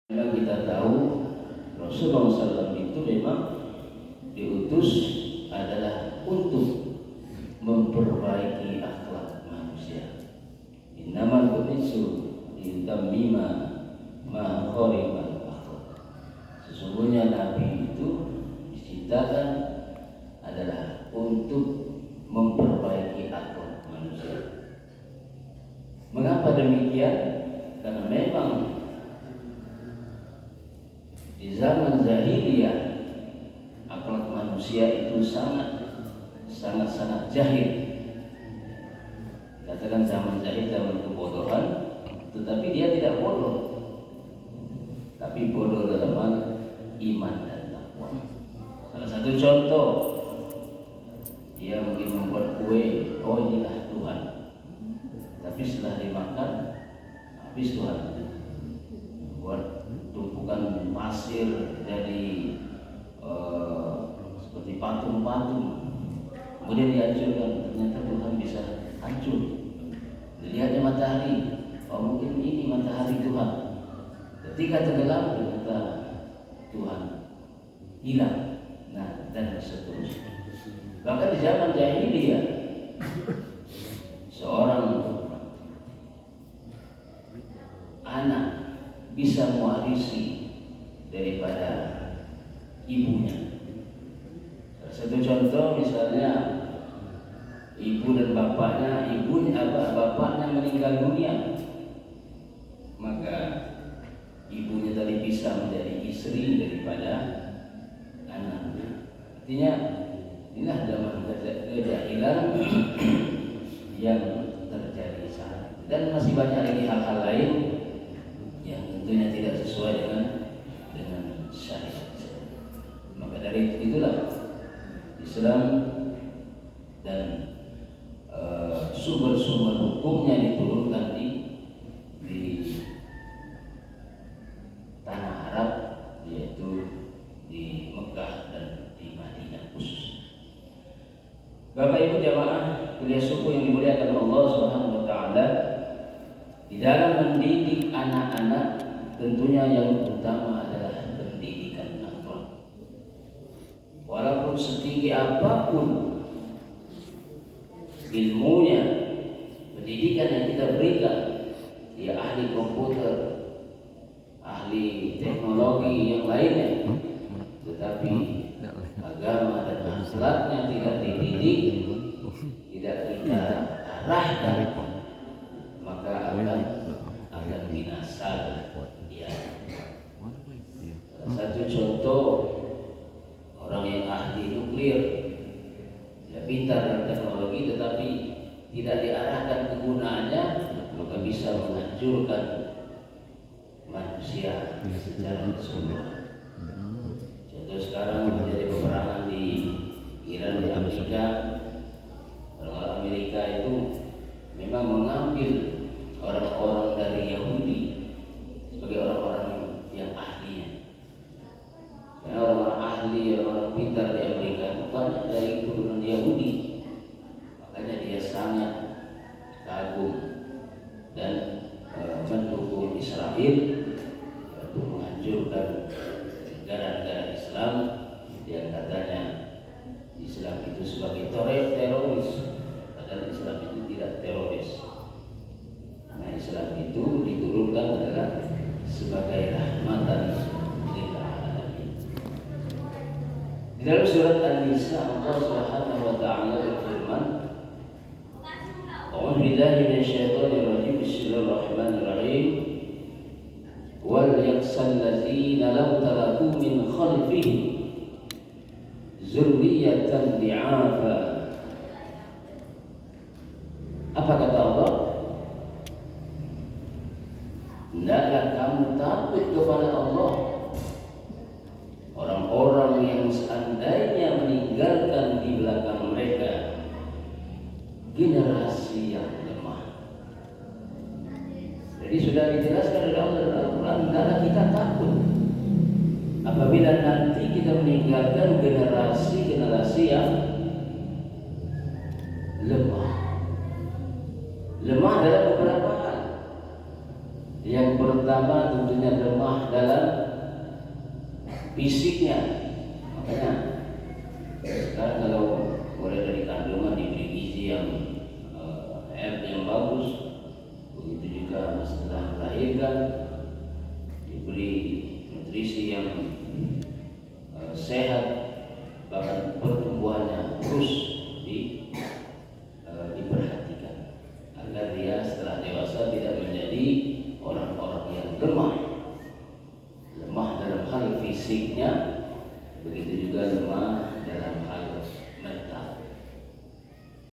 Memang kita tahu Rasulullah SAW itu memang diutus adalah untuk memperbaiki akhlak manusia. Innamal bu'itsu litammima ma kharimal akhlak. Sesungguhnya Nabi itu diciptakan adalah untuk memperbaiki akhlak manusia. Mengapa demikian? Karena memang di zaman jahiliyah akhlak manusia itu sangat jahil. Katakan zaman jahil, zaman kebodohan, tetapi dia tidak bodoh, tapi bodoh dalam hal iman dan takwa. Salah satu contoh, dia mungkin membuat kue, oh inilah Tuhan, tapi setelah dimakan habis Tuhan. Buat tumpukan pasir dari seperti patung-patung, kemudian dihancurkan, ternyata Tuhan bisa hancur. Dilihatnya matahari, oh mungkin ini matahari Tuhan, ketika tenggelam ternyata Tuhan hilang. Nah, dan seterusnya. Bahkan di zaman jahiliyah seorang anak bisa mewarisi daripada ibunya. Satu contoh misalnya ibu dan bapaknya, bapaknya meninggal dunia, maka ibunya tadi bisa menjadi istri daripada anaknya. Artinya inilah zaman kejahilan yang terjadi saat ini. Dan masih banyak lagi hal-hal lain yang tentunya tidak sesuai dengan syariat. Maka dari itulah Islam dan sumber-sumber hukumnya diturunkan di tanah Arab, yaitu di Mekah dan di Madinah khusus. Bapak Ibu jamaah kuliah suku yang dimuliakan Allah Subhanahu wa taala, di dalam mendidik anak-anak tentunya yang utama adalah pendidikan akhlak. Walaupun setinggi apapun ilmunya, pendidikan yang kita berikan, dia ahli komputer, ahli teknologi yang lainnya, tetapi agama dan akhlaknya tidak dididik, tidak kita arahkan, maka akan binasa dia. Salah satu contoh, orang yang ahli nuklir, dia pintar dalam teknologi tetapi tidak diarahkan kegunaannya, maka bisa menghancurkan manusia secara keseluruhan. Contoh sekarang terjadi peperangan di Iran, di Amerika. Orang Amerika itu memang mengambil orang-orang dari Yahudi sebagai orang-orang yang ahlinya. Karena orang-orang ahli, orang-orang pintar di Amerika banyak dari keturunan Yahudi. Makanya dia sangat kagum dan mendukung Israel untuk menghancurkan negara-negara Islam yang katanya Islam itu sebagai teroris, padahal Islam itu tidak teroris. Nah, Islam itu diturunkan adalah sebagai rahmatan lil alamin. Di dalam surat An-Nisa Allah Subhanahu wa taala berfirman, "A'udzu billahi minasyaitonir rajim. Bismillahirrahmanirrahim. Wal yakhshal ladzina law taraku min khalfihim dzurriyyatan di'afa." Apa kata Allah? Hendaklah kamu takut kepada Allah, orang-orang yang seandainya meninggalkan di belakang mereka generasi yang lemah. Jadi sudah dijelaskan oleh Allah dalam Al-Quran, hendaklah kita takut apabila nanti kita meninggalkan generasi yang lemah. Lemah dalam beberapa hal. Yang pertama tentunya lemah dalam fisiknya. Makanya sekarang kalau mulai dari kandungan diberi gizi yang yang bagus, begitu juga setelah melahirkan diberi nutrisi yang sehat, bahkan pertumbuhannya terus diperhatikan agar dia setelah dewasa tidak menjadi orang-orang yang lemah dalam hal fisiknya, begitu juga lemah